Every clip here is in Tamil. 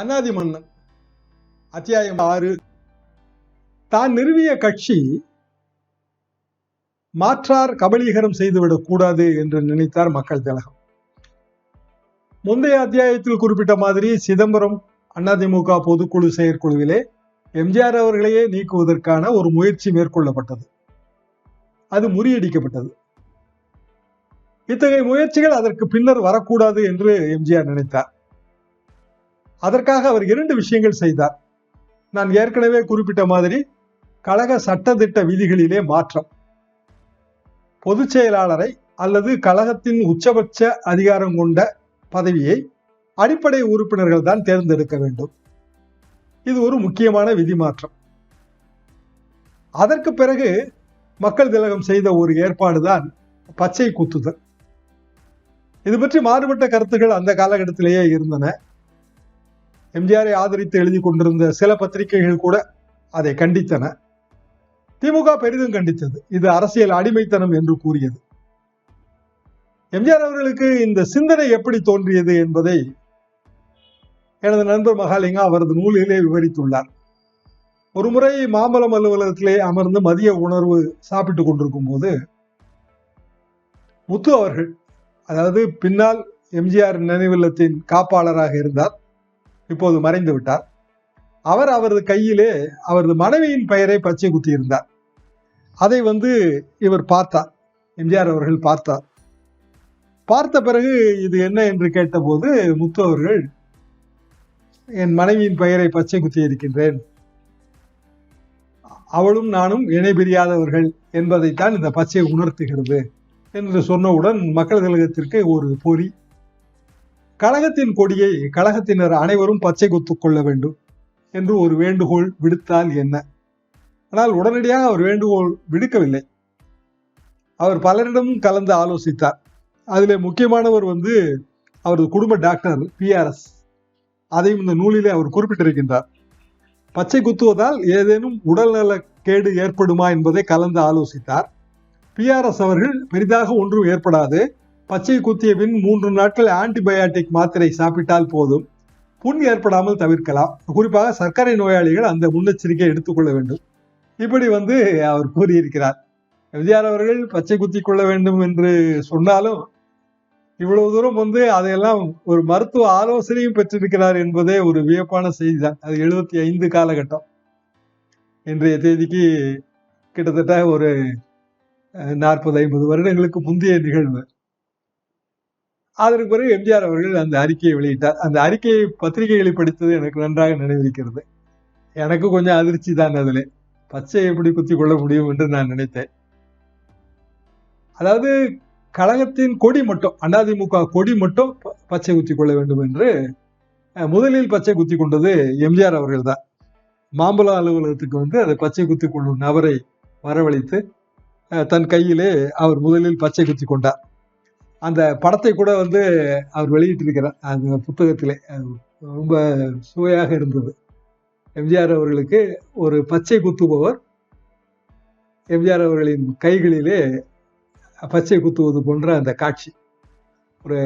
அனாதி மன்னன் அத்தியாயம் 6. தான் நிறுவிய கட்சி மாற்றார் கபலீகரம் செய்துவிடக் கூடாது என்று நினைத்தார் மக்கள் திலகம். முந்தைய அத்தியாயத்தில் குறிப்பிட்ட மாதிரி சிதம்பரம் அதிமுக பொதுக்குழு செயற்குழுவிலே எம்ஜிஆர் அவர்களையே நீக்குவதற்கான ஒரு முயற்சி மேற்கொள்ளப்பட்டது. அது முறியடிக்கப்பட்டது. இத்தகைய முயற்சிகள் அதற்கு பின்னர் வரக்கூடாது என்று எம்ஜிஆர் நினைத்தார். அதற்காக அவர் 2 விஷயங்கள் செய்தார். நான் ஏற்கனவே குறிப்பிட்ட மாதிரி கழக சட்டதிட்ட விதிகளிலே மாற்றம். பொதுச் செயலாளரை அல்லது கழகத்தின் உச்சபட்ச அதிகாரம் கொண்ட பதவியை அடிப்படை உறுப்பினர்கள் தான் தேர்ந்தெடுக்க வேண்டும். இது ஒரு முக்கியமான விதி மாற்றம். அதற்கு பிறகு மக்கள் திலகம் செய்த ஒரு ஏற்பாடுதான் பச்சை குத்துதல். இது பற்றி மாறுபட்ட கருத்துக்கள் அந்த காலகட்டத்திலேயே இருந்தன. எம்ஜிஆரை ஆதரித்து எழுதி கொண்டிருந்த சில பத்திரிகைகள் கூட அதை கண்டித்தன. திமுக பெரிதும் கண்டித்தது. இது அரசியல் அடிமைத்தனம் என்று கூறியது. எம்ஜிஆர் அவர்களுக்கு இந்த சிந்தனை எப்படி தோன்றியது என்பதை எனது நண்பர் மகாலிங்கம் அவரது நூலிலே விவரித்துள்ளார். ஒரு முறை மாம்பலம் அலுவலகத்திலே அமர்ந்து மதிய உணர்வு சாப்பிட்டுக் கொண்டிருக்கும் போது முத்து அவர்கள், அதாவது பின்னால் எம்ஜிஆர் நினைவில்லத்தின் காப்பாளராக இருந்தார், இப்போது மறைந்து விட்டார், அவர் அவரது கையிலே அவரது மனைவியின் பெயரை பச்சை குத்தி இருந்தார். அதை இவர் பார்த்தார். எம்ஜிஆர் அவர்கள் பார்த்தார். பார்த்த பிறகு இது என்ன என்று கேட்டபோது முத்து அவர்கள், என் மனைவியின் பெயரை பச்சை குத்தி இருக்கின்றேன், அவளும் நானும் இணை பிரியாதவர்கள் என்பதைத்தான் இந்த பச்சை உணர்த்துகிறது என்று சொன்னவுடன் மக்கள் திலகத்திற்கு ஒரு பொறி. கழகத்தின் கொடியை கழகத்தினர் அனைவரும் பச்சை குத்துக் கொள்ள வேண்டும் என்று ஒரு வேண்டுகோள் விடுத்தால் என்ன? ஆனால் உடனடியாக அவர் வேண்டுகோள் விடுக்கவில்லை. அவர் பலரிடமும் கலந்து ஆலோசித்தார். அதிலே முக்கியமானவர் அவரது குடும்ப டாக்டர் PRS. அதையும் இந்த நூலிலே அவர் குறிப்பிட்டிருக்கின்றார். பச்சை குத்துவதால் ஏதேனும் உடல்நல கேடு ஏற்படுமா என்பதை கலந்து ஆலோசித்தார். PRS அவர்கள் பெரிதாக ஒன்றும் ஏற்படாது, பச்சை குத்திய பின் 3 நாட்கள் ஆன்டிபயாட்டிக் மாத்திரை சாப்பிட்டால் போதும், புண் ஏற்படாமல் தவிர்க்கலாம், குறிப்பாக சர்க்கரை நோயாளிகள் அந்த முன்னெச்சரிக்கை எடுத்துக்கொள்ள வேண்டும், இப்படி அவர் கூறியிருக்கிறார். எம்ஜிஆர் அவர்கள் பச்சை குத்தி கொள்ள வேண்டும் என்று சொன்னாலும் இவ்வளவு தூரம் அதையெல்லாம் ஒரு மருத்துவ ஆலோசனையும் பெற்றிருக்கிறார் என்பதே ஒரு வியப்பான செய்தி தான். அது 75 காலகட்டம். இன்றைய தேதிக்கு கிட்டத்தட்ட ஒரு 40-50 வருடங்களுக்கு முந்தைய நிகழ்வு. அதற்கு பிறகு எம்ஜிஆர் அவர்கள் அந்த அறிக்கையை வெளியிட்டார். அந்த அறிக்கையை பத்திரிகைகளை படித்தது எனக்கு நன்றாக நினைவிருக்கிறது. எனக்கு கொஞ்சம் அதிர்ச்சி தான். அதில் பச்சை எப்படி குத்தி கொள்ள முடியும் என்று நான் நினைத்தேன். அதாவது கழகத்தின் கொடி மட்டும், அதிமுக கொடி மட்டும் பச்சை குத்தி கொள்ள வேண்டும் என்று முதலில் பச்சை குத்தி கொண்டது எம்ஜிஆர் அவர்கள் தான். மாம்பலம் அலுவலகத்துக்கு அதை பச்சை குத்தி கொள்ளும் நபரை வரவழைத்து தன் கையிலே அவர் முதலில் பச்சை குத்தி கொண்டார். அந்த படத்தை கூட அவர் வெளியிட்டிருக்கிறார் அந்த புத்தகத்திலே. ரொம்ப சுவையாக இருந்தது. எம்ஜிஆர் அவர்களுக்கு ஒரு பச்சை குத்துபவர் எம்ஜிஆர் அவர்களின் கைகளிலே பச்சை குத்துவது போன்ற அந்த காட்சி ஒரு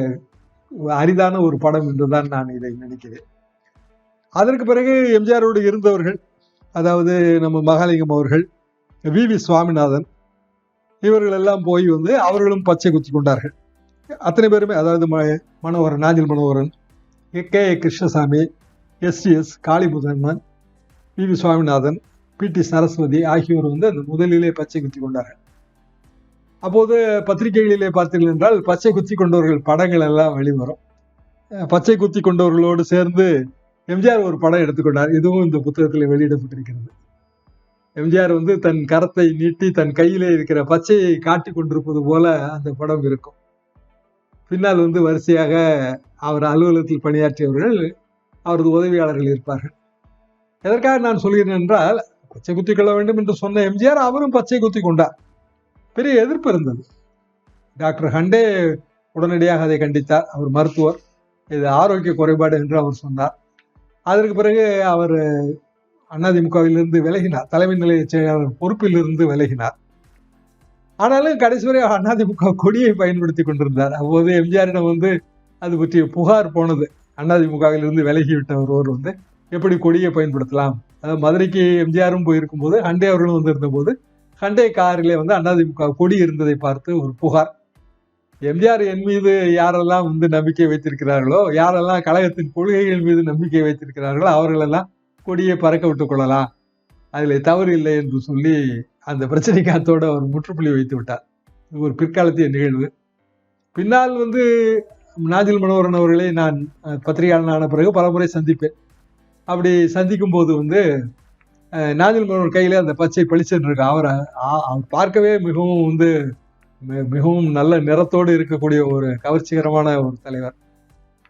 அரிதான ஒரு படம் என்றுதான் நான் இதை நினைக்கிறேன். அதற்கு பிறகு எம்ஜிஆரோடு இருந்தவர்கள், அதாவது நம்ம மகாலிங்கம் அவர்கள், VV சுவாமிநாதன், இவர்கள் எல்லாம் போய் அவர்களும் பச்சை குத்தி கொண்டார்கள். அத்தனை பேருமே, அதாவது Manoharan, Nanjil Manoharan, K. Krishnasamy, STS காளிமுதன்மன், VV Swaminathan, PT Saraswati ஆகியோர் அந்த முதலிலே பச்சை குத்தி கொண்டார்கள். அப்போது பத்திரிகைகளிலே பார்த்தீர்கள் என்றால் பச்சை குத்தி கொண்டவர்கள் படங்கள் எல்லாம் வெளிவரும். பச்சை குத்தி கொண்டவர்களோடு சேர்ந்து எம்ஜிஆர் ஒரு படம் எடுத்துக்கொண்டார். இதுவும் இந்த புத்தகத்தில் வெளியிடப்பட்டிருக்கிறது. எம்ஜிஆர் தன் கரத்தை நீட்டி தன் கையிலே இருக்கிற பச்சையை காட்டி கொண்டிருப்பது போல அந்த படம் இருக்கும். பின்னால் வரிசையாக அவர் அலுவலகத்தில் பணியாற்றியவர்கள், அவரது உதவியாளர்கள் இருப்பார்கள். எதற்காக நான் சொல்கிறேன் என்றால், பச்சை குத்தி கொள்ள வேண்டும் என்று சொன்ன எம்ஜிஆர் அவரும் பச்சை குத்தி கொண்டார். பெரிய எதிர்ப்பு இருந்தது. டாக்டர் ஹண்டே உடனடியாக அதை கண்டித்தார். அவர் மருத்துவர், இது ஆரோக்கிய குறைபாடு என்று அவர் சொன்னார். அதற்கு பிறகு அவர் அதிமுகவிலிருந்து விலகினார், தலைமை நிலைய செயலாளர் பொறுப்பிலிருந்து விலகினார். ஆனாலும் கடைசி வரை அதிமுக கொடியை பயன்படுத்தி கொண்டிருந்தார். அப்போது எம்ஜிஆரிடம் அது பற்றிய புகார் போனது. அதிமுகவிலிருந்து விலகிவிட்ட ஒருவர் வந்து எப்படி கொடியை பயன்படுத்தலாம். அதாவது மதுரைக்கு எம்ஜிஆரும் போயிருக்கும் போது ஹண்டே அவர்களும் வந்திருந்த போது ஹண்டே காரிலே வந்து அதிமுக கொடி இருந்ததை பார்த்து ஒரு புகார். எம்ஜிஆர் என் மீது யாரெல்லாம் வந்து நம்பிக்கை வைத்திருக்கிறார்களோ, யாரெல்லாம் கழகத்தின் கொள்கைகள் மீது நம்பிக்கை வைத்திருக்கிறார்களோ அவர்களெல்லாம் கொடியை பறக்க விட்டுக் கொள்ளலாம், அதில் தவறு இல்லை என்று சொல்லி அந்த பிரச்சனைக்கு அத்தோடு அவர் முற்றுப்புள்ளி வைத்து விட்டார். இது ஒரு பிற்காலத்திய நிகழ்வு. பின்னால் வந்து நாஞ்சில் மனோகரன் அவர்களை நான் பத்திரிகையாளன் ஆன பிறகு பலமுறை சந்திப்பேன். அப்படி சந்திக்கும் போது வந்து நாஞ்சில் மனோகர் கையில அந்த பச்சை பளிச்சென்று இருக்கு. அவர் பார்க்கவே மிகவும் வந்து மிகவும் நல்ல நிறத்தோடு இருக்கக்கூடிய ஒரு கவர்ச்சிகரமான ஒரு தலைவர்.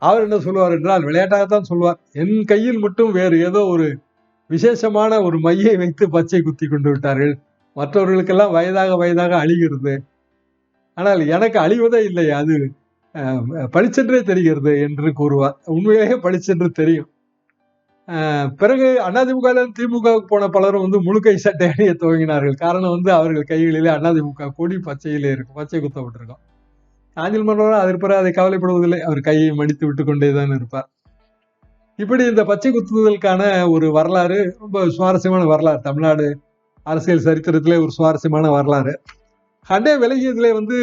அவர் என்ன சொல்லுவார் என்றால், விளையாட்டாகத்தான் சொல்வார், என் கையில் மட்டும் வேறு ஏதோ ஒரு விசேஷமான ஒரு மையை வைத்து பச்சை குத்தி கொண்டு விட்டார்கள், மற்றவர்களுக்கெல்லாம் வயதாக வயதாக அழிகிறது, ஆனால் எனக்கு அழிவதே இல்லை, அது பளிச்சென்றே தெரிகிறது என்று கூறுவார். உண்மையிலேயே பளிச்சென்று தெரியும். பிறகு அதிமுக திமுக போன பலரும் வந்து முழுக்கை சட்டை அணிய துவங்கினார்கள். காரணம் வந்து அவர்கள் கைகளிலே அதிமுக கொடி பச்சையிலே இருக்கும், பச்சை குத்தப்பட்டிருக்கும். நாஞ்சில் மனோகரன் அதற்கு பிறகு அதை கவலைப்படுவதில்லை, அவர் கையை மடித்து விட்டு கொண்டேதான் இருப்பார். இப்படி இந்த பச்சை குத்துதலுக்கான ஒரு வரலாறு ரொம்ப சுவாரஸ்யமான வரலாறு, தமிழ்நாடு அரசியல் சரித்திரத்திலே ஒரு சுவாரஸ்யமான வரலாறு. ஹண்டே விலகியதிலே வந்து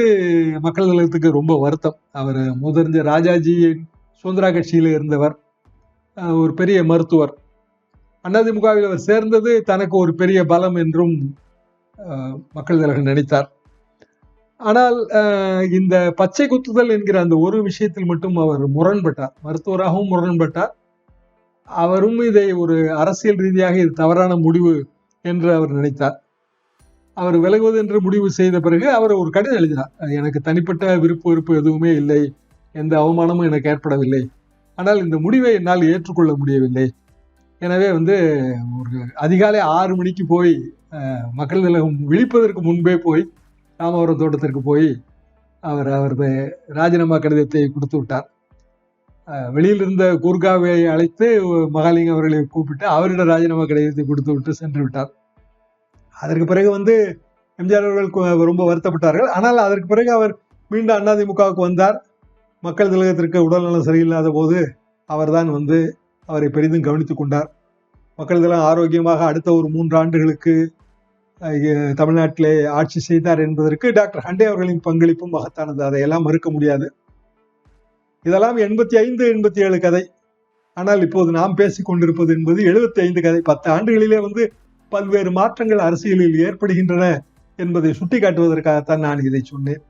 மக்கள் நலத்துக்கு ரொம்ப வருத்தம். அவர் முதறிஞ்ச ராஜாஜியின் சுதந்திரா கட்சியில இருந்தவர், ஒரு பெரிய மருத்துவர். அதிமுகவில் அவர் சேர்ந்தது தனக்கு ஒரு பெரிய பலம் என்றும் மக்கள் தலைவர் நினைத்தார். ஆனால் இந்த பச்சை குத்துதல் என்கிற அந்த ஒரு விஷயத்தில் மட்டும் அவர் முரண்பட்டார், மருத்துவராகவும் முரண்பட்டார். அவரும் இதை ஒரு அரசியல் ரீதியாக இது தவறான முடிவு என்று அவர் நினைத்தார். அவர் விலகுவது என்று முடிவு செய்த பிறகு அவர் ஒரு கடிதம் எழுதினார், எனக்கு தனிப்பட்ட விருப்பு எதுவுமே இல்லை, எந்த அவமானமும் எனக்கு ஏற்படவில்லை, ஆனால் இந்த முடிவை என்னால் ஏற்றுக்கொள்ள முடியவில்லை, எனவே வந்து ஒரு அதிகாலை 6 மணிக்கு போய் மக்கள் திலகம் விழிப்பதற்கு முன்பே போய் ராமவரம் தோட்டத்திற்கு போய் அவரது ராஜினாமா கடிதத்தை கொடுத்து விட்டார். வெளியில் இருந்த கூர்காவை அழைத்து மகாலிங்கம் அவர்களை கூப்பிட்டு அவரிடம் ராஜினாமா கடிதத்தை கொடுத்து விட்டு சென்று விட்டார். அதற்கு பிறகு வந்து எம்ஜிஆர் அவர்கள் ரொம்ப வருத்தப்பட்டார்கள். ஆனால் அதற்கு பிறகு அவர் மீண்டும் அதிமுகவுக்கு வந்தார். மக்கள் திலகத்திற்கு உடல்நலம் சரியில்லாத போது அவர்தான் வந்து அவரை பெரிதும் கவனித்துக் கொண்டார். மக்கள் திலகம் ஆரோக்கியமாக அடுத்த ஒரு 3 ஆண்டுகளுக்கு தமிழ்நாட்டிலே ஆட்சி செய்தார் என்பதற்கு டாக்டர் ஹண்டே அவர்களின் பங்களிப்பும் மகத்தானது, அதையெல்லாம் மறுக்க முடியாது. இதெல்லாம் 85, 87 கதை. ஆனால் இப்போது நாம் பேசிக் கொண்டிருப்பது என்பது 75 கதை. 10 ஆண்டுகளிலே வந்து பல்வேறு மாற்றங்கள் அரசியலில் ஏற்படுகின்றன என்பதை சுட்டி காட்டுவதற்காகத்தான் நான் இதை சொன்னேன்.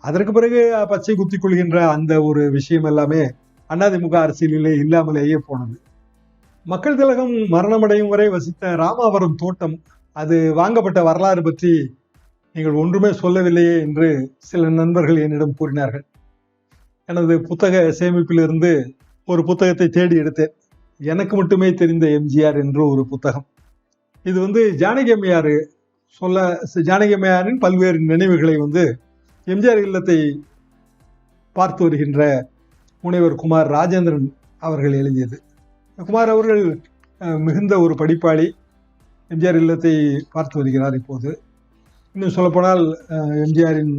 அதற்கு பிறகு பச்சை குத்திக் கொள்கின்ற அந்த ஒரு விஷயம் எல்லாமே அதிமுக அரசியலிலே இல்லாமலேயே போனது. மக்கள் திலகம் மரணமடையும் வரை வசித்த ராமாவரம் தோட்டம், அது வாங்கப்பட்ட வரலாறு பற்றி நீங்கள் ஒன்றுமே சொல்லவில்லையே என்று சில நண்பர்கள் என்னிடம் கூறினார்கள். எனது புத்தக சேமிப்பிலிருந்து ஒரு புத்தகத்தை தேடி எடுத்தேன், எனக்கு மட்டுமே தெரிந்த எம்ஜிஆர் என்று ஒரு புத்தகம். இது வந்து ஜானகி அம்மையாரின் பல்வேறு நினைவுகளை வந்து எம்ஜிஆர் இல்லத்தை பார்த்து வருகின்ற முனைவர் குமார் ராஜேந்திரன் அவர்கள் எழுதியது. குமார் அவர்கள் மிகுந்த ஒரு படிப்பாளி, எம்ஜிஆர் இல்லத்தை பார்த்து வருகிறார் இப்போது. இன்னும் சொல்லப்போனால் எம்ஜிஆரின்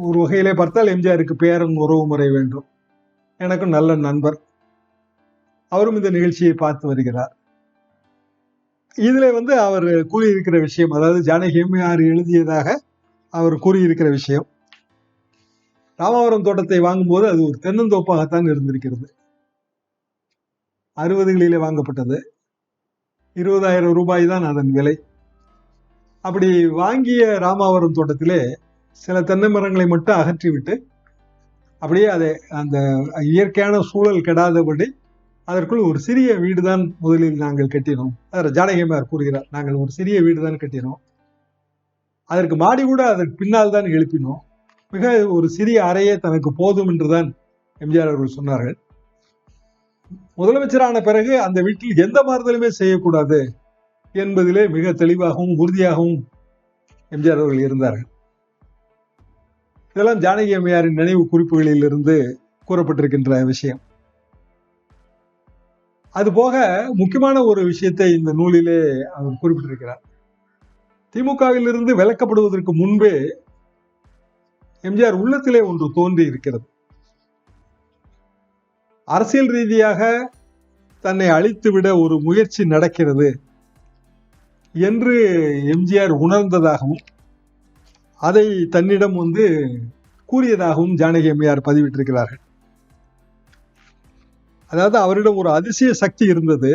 ஒரு வகையிலே பார்த்தால் எம்ஜிஆருக்கு பேரன் உறவு முறை வேண்டும். எனக்கும் நல்ல நண்பர், அவரும் இந்த நிகழ்ச்சியை பார்த்து வருகிறார். இதுல வந்து அவர் கூறியிருக்கிற விஷயம், அதாவது ஜானகி அம்மையார் எழுதியதாக அவர் கூறியிருக்கிற விஷயம், ராமவரம் தோட்டத்தை வாங்கும்போது அது ஒரு தென்னந்தோப்பாகத்தான் இருந்திருக்கிறது. 60களிலே வாங்கப்பட்டது, 20,000 ரூபாய் தான் அதன் விலை. அப்படி வாங்கிய ராமாவரம் தோட்டத்திலே சில தென்னை மரங்களை மட்டும் அகற்றிவிட்டு அப்படியே அதை அந்த இயற்கையான சூழல் கெடாதபடி அதற்குள் ஒரு சிறிய வீடுதான் முதலில் நாங்கள் கட்டினோம். ஜானகி அம்மையார் கூறுகிறார், நாங்கள் ஒரு சிறிய வீடுதான் கட்டினோம், அதற்கு மாடி கூட அதற்கு பின்னால் தான் எழுப்பினோம், மிக ஒரு சிறிய அறையே தனக்கு போதும் என்றுதான் எம்ஜிஆர் அவர்கள் சொன்னார்கள். முதலமைச்சரான பிறகு அந்த வீட்டில் எந்த மாறுதலுமே செய்யக்கூடாது என்பதிலே மிக தெளிவாகவும் உறுதியாகவும் எம்ஜிஆர் அவர்கள் இருந்தார்கள். இதெல்லாம் ஜானகி அம்மையாரின் நினைவு குறிப்புகளில் இருந்து கூறப்பட்டிருக்கின்ற விஷயம். அதுபோக முக்கியமான ஒரு விஷயத்தை இந்த நூலிலே அவர் குறிப்பிட்டிருக்கிறார். திமுகவில் இருந்து விலக்கப்படுவதற்கு முன்பே எம்ஜிஆர் உள்ளத்திலே ஒன்று தோன்றி இருக்கிறது. அரசியல் ரீதியாக தன்னை அழித்துவிட ஒரு முயற்சி நடக்கிறது என்று எம்ஜிஆர் உணர்ந்ததாகவும் அதை தன்னிடம் கூறியதாகவும் ஜானகி அம்மையார் பதிவிட்டிருக்கிறார்கள். அதாவது அவரிடம் ஒரு அதிசய சக்தி இருந்தது.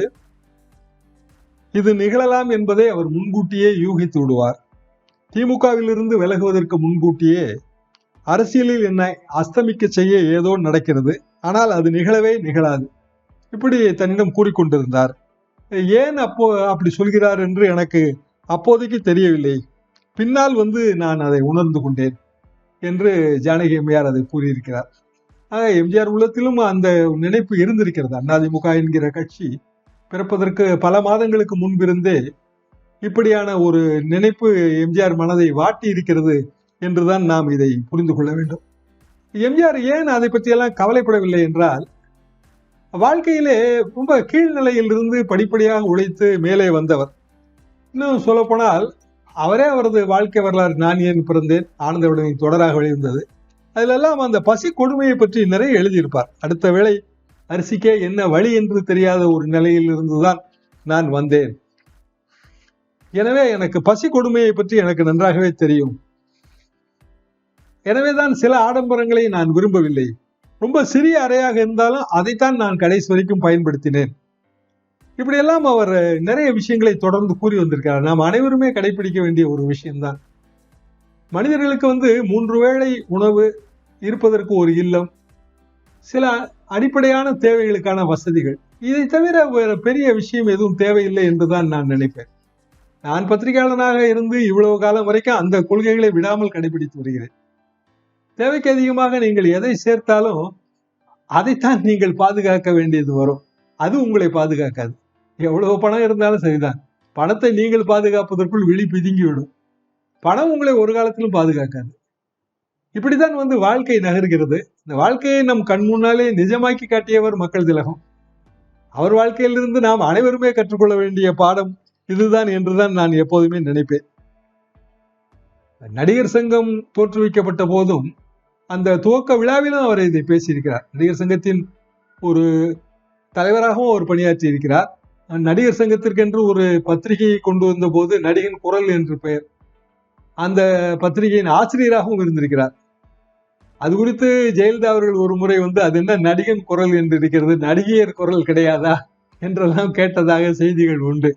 இது நிகழலாம் என்பதை அவர் முன்கூட்டியே யூகித்து விடுவார். திமுகவிலிருந்து விலகுவதற்கு முன்கூட்டியே அரசியலில் என்னை அஸ்தமிக்க செய்ய ஏதோ நடக்கிறது, ஆனால் அது நிகழவே நிகழாது, இப்படி தன்னிடம் கூறிக்கொண்டிருந்தார். ஏன் அப்படி சொல்கிறார் என்று எனக்கு அப்போதைக்கு தெரியவில்லை. பின்னால் நான் அதை உணர்ந்து கொண்டேன் என்று ஜானகி அம்மையார் அதை கூறியிருக்கிறார். எம்ஜிஆர் உள்ளத்திலும் அந்த நினைப்பு இருந்திருக்கிறது. அதிமுக என்கிற கட்சி பிறப்பதற்கு பல மாதங்களுக்கு முன்பிருந்தே இப்படியான ஒரு நினைப்பு எம்ஜிஆர் மனதை வாட்டி இருக்கிறது என்றுதான் நாம் இதை புரிந்து கொள்ள வேண்டும். எம்ஜிஆர் ஏன் அதை பற்றியெல்லாம் கவலைப்படவில்லை என்றால், வாழ்க்கையிலே ரொம்ப கீழ்நிலையில் இருந்து படிப்படியாக உழைத்து மேலே வந்தவர். இன்னும் சொல்ல போனால் அவரே அவரது வாழ்க்கை வரலாறு நான் ஏன் பிறந்தேன் ஆனந்த விடனை தொடராக வெளிவந்தது. அதிலெல்லாம் அந்த பசி கொடுமையை பற்றி நிறைய எழுதியிருப்பார். அடுத்த வேளை அரிசிக்கே என்ன வழி என்று தெரியாத ஒரு நிலையில் இருந்துதான் நான் வந்தேன். எனவே எனக்கு பசி கொடுமையை பற்றி எனக்கு நன்றாகவே தெரியும். எனவேதான் சில ஆடம்பரங்களை நான் விரும்பவில்லை. ரொம்ப சிறிய அறையாக இருந்தாலும் அதைத்தான் நான் கடைசி வரைக்கும் பயன்படுத்தினேன். இப்படியெல்லாம் அவர் நிறைய விஷயங்களை தொடர்ந்து கூறி வந்திருக்கிறார். நாம் அனைவருமே கடைபிடிக்க வேண்டிய ஒரு விஷயம்தான். மனிதர்களுக்கு 3 வேளை உணவு, இருப்பதற்கு ஒரு இல்லம், சில அடிப்படையான தேவைகளுக்கான வசதிகள், இதை தவிர வேற பெரிய விஷயம் எதுவும் தேவையில்லை என்றுதான் நான் நினைப்பேன். நான் பத்திரிகையாளனாக இருந்து இவ்வளவு காலம் வரைக்கும் அந்த கொள்கைகளை விடாமல் கடைபிடித்து வருகிறேன். தேவைக்கு அதிகமாக நீங்கள் எதை சேர்த்தாலும் அதைத்தான் நீங்கள் பாதுகாக்க வேண்டியது வரும். அது உங்களை பாதுகாக்காது. எவ்வளவு பணம் இருந்தாலும் சரிதான், பணத்தை நீங்கள் பாதுகாப்பதற்குள் விழி பிதுங்கிவிடும். பணம் உங்களை ஒரு காலத்திலும் பாதுகாக்காது. இப்படித்தான் வாழ்க்கை நகர்கிறது. இந்த வாழ்க்கையை நம் கண் முன்னாலே நிஜமாக்கி காட்டியவர் மக்கள் திலகம். அவர் வாழ்க்கையிலிருந்து நாம் அனைவருமே கற்றுக்கொள்ள வேண்டிய பாடம் இதுதான் என்றுதான் நான் எப்போதுமே நினைப்பேன். நடிகர் சங்கம் தோற்றுவிக்கப்பட்ட போதும் அந்த துவக்க விழாவிலும் அவர் இதை பேசியிருக்கிறார். நடிகர் சங்கத்தின் ஒரு தலைவராகவும் அவர் பணியாற்றி இருக்கிறார். நடிகர் சங்கத்திற்கென்று ஒரு பத்திரிகையை கொண்டு வந்த போது நடிகன் குரல் என்று பெயர், அந்த பத்திரிகையின் ஆசிரியராகவும் இருந்திருக்கிறார். அது குறித்து ஜெயலலிதா அவர்கள் ஒரு முறை அது என்ன நடிகன் குரல் என்று இருக்கிறது, நடிகையர் குரல் கிடையாதா என்றெல்லாம் கேட்டதாக செய்திகள் உண்டு.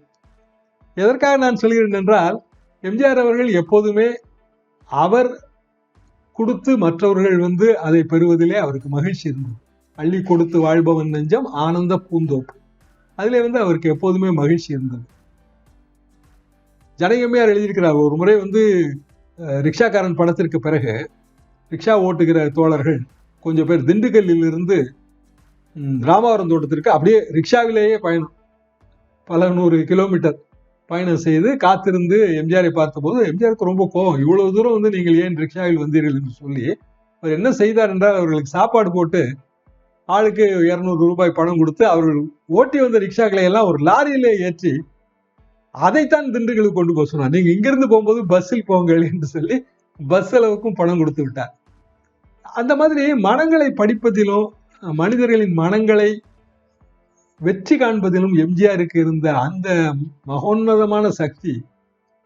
எதற்காக நான் சொல்கிறேன் என்றால், எம்ஜிஆர் அவர்கள் எப்போதுமே அவர் கொடுத்து மற்றவர்கள் அதை பெறுவதிலே அவருக்கு மகிழ்ச்சி இருந்தது. அள்ளி கொடுத்து வாழ்பவன் நெஞ்சம் ஆனந்த பூந்தோப்பு, அதிலே அவருக்கு எப்போதுமே மகிழ்ச்சி இருந்தது. ஜானகி அம்மையார் எழுதியிருக்கிறார். ஒரு முறை ரிக்ஷாக்காரன் படத்திற்கு பிறகு ரிக்ஷா ஓட்டுகிற தோழர்கள் கொஞ்சம் பேர் திண்டுக்கல்லில் இருந்து ராமவரம் தோட்டத்திற்கு அப்படியே ரிக்ஷாவிலேயே பயணம், பல 100 கிலோமீட்டர் பயணம் செய்து காத்திருந்து எம்ஜிஆரை பார்த்தபோது எம்ஜிஆருக்கு ரொம்ப கோபம். இவ்வளவு தூரம் நீங்கள் ஏன் ரிக்ஷாவில் வந்தீர்கள் என்று சொல்லி அவர் என்ன செய்தார் என்றால், அவர்களுக்கு சாப்பாடு போட்டு ஆளுக்கு 200 ரூபாய் பணம் கொடுத்து அவர்கள் ஓட்டி வந்த ரிக்ஷாக்களை எல்லாம் ஒரு லாரியிலே ஏற்றி அதைத்தான் திண்டுக்கலுக்கு கொண்டு போக சொன்னார். நீங்க இங்கிருந்து போகும்போது பஸ்ஸில் போங்கள் என்று சொல்லி பஸ் செலவுக்கும் பணம் கொடுத்து விட்டார். அந்த மாதிரி மனங்களை படிப்பதிலும் மனிதர்களின் மனங்களை வெற்றி காண்பதிலும் எம்ஜிஆருக்கு இருந்த அந்த மகோன்னதமான சக்தி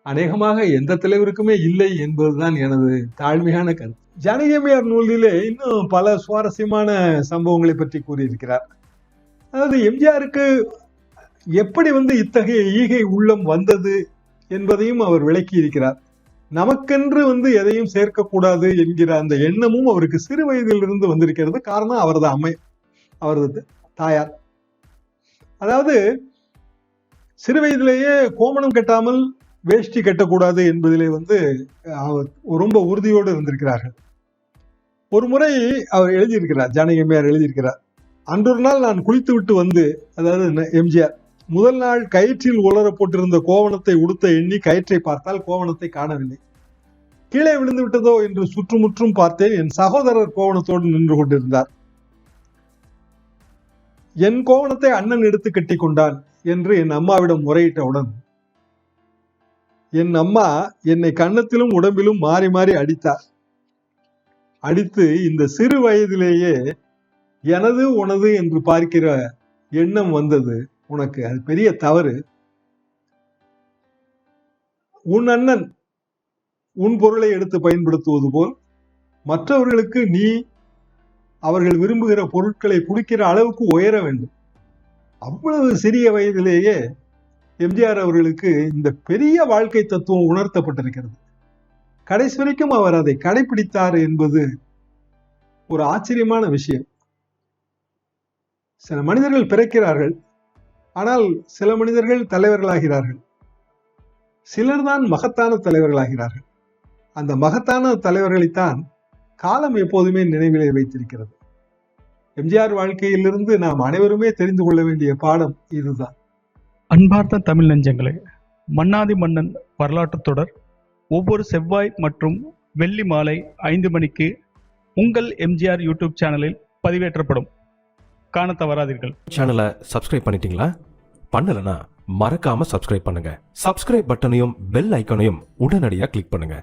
அநேகமாக எந்த தலைவருக்குமே இல்லை என்பதுதான் எனது தாழ்மையான கருத்து. ஜானகி அம்மையார் நூலிலே இன்னும் பல சுவாரஸ்யமான சம்பவங்களை பற்றி கூறியிருக்கிறார். அதாவது எம்ஜிஆருக்கு எப்படி இத்தகைய ஈகை உள்ளம் வந்தது என்பதையும் அவர் விளக்கி இருக்கிறார். நமக்கென்று எதையும் சேர்க்கக்கூடாது என்கிற அந்த எண்ணமும் அவருக்கு சிறு வயதிலிருந்து வந்திருக்கிறது. காரணம் அவரது அம்மை, அவரது தாயார். அதாவது சிறு வயதிலேயே கோமணம் கட்டாமல் வேஷ்டி கட்டக்கூடாது என்பதிலே அவர் ரொம்ப உறுதியோடு இருந்திருக்கிறார்கள். ஒரு முறை அவர் எழுதியிருக்கிறார், ஜானகி அம்மையார் எழுதியிருக்கிறார், அன்றொரு நாள் நான் குளித்து விட்டு அதாவது எம்ஜிஆர் முதல் நாள் கயிற்றில் உலர போட்டிருந்த கோவணத்தை உடுத்த எண்ணி கயிற்றை பார்த்தால் கோவணத்தை காணவில்லை. கீழே விழுந்து விட்டதோ என்று சுற்றுமுற்றும் பார்த்தேன். என் சகோதரர் கோவணத்தோடு நின்று கொண்டிருந்தார். என் கோவணத்தை அண்ணன் எடுத்து கட்டி கொண்டான் என்று என் அம்மாவிடம் முறையிட்டவுடன் என் அம்மா என்னை கன்னத்திலும் உடம்பிலும் மாறி மாறி அடித்தார். அடித்து இந்த சிறு வயதிலேயே எனது உனது என்று பார்க்கிற எண்ணம் வந்தது உனக்கு, அது பெரிய தவறு. உன் அண்ணன் உன் பொருளை எடுத்து பயன்படுத்துவது போல் மற்றவர்களுக்கு நீ அவர்கள் விரும்புகிற பொருட்களை குடிக்கிற அளவுக்கு உயர வேண்டும். அவ்வளவு சிறிய வயதிலேயே எம்ஜிஆர் அவர்களுக்கு இந்த பெரிய வாழ்க்கை தத்துவம் உணர்த்தப்பட்டிருக்கிறது. கடைசி வரைக்கும் அவர் அதை கடைபிடித்தார் என்பது ஒரு ஆச்சரியமான விஷயம். சில மனிதர்கள் பிறக்கிறார்கள், ஆனால் சில மனிதர்கள் தலைவர்களாகிறார்கள். சிலர்தான் மகத்தான தலைவர்களாகிறார்கள். அந்த மகத்தான தலைவர்களைத்தான் காலம் எப்போதுமே நினைவிலே வைத்திருக்கிறது. எம்ஜிஆர் வாழ்க்கையிலிருந்து நாம் அனைவருமே தெரிந்து கொள்ள வேண்டிய பாடம் இதுதான். அன்பார்ந்த தமிழ் நெஞ்சங்களே, மன்னாதி மன்னன் வரலாற்று தொடர் ஒவ்வொரு செவ்வாய் மற்றும் வெள்ளி மாலை 5 மணிக்கு உங்கள் எம்ஜிஆர் யூடியூப் சேனலில் பதிவேற்றப்படும். காண தவறாதீர்கள். சேனலை சப்ஸ்கிரைப் பண்ணிட்டீங்களா? பண்ணலனா மறக்காம சப்ஸ்கிரைப் பண்ணுங்க. சப்ஸ்கிரைப் பட்டனையும் பெல் ஐக்கானையும் உடனடியாக கிளிக் பண்ணுங்க.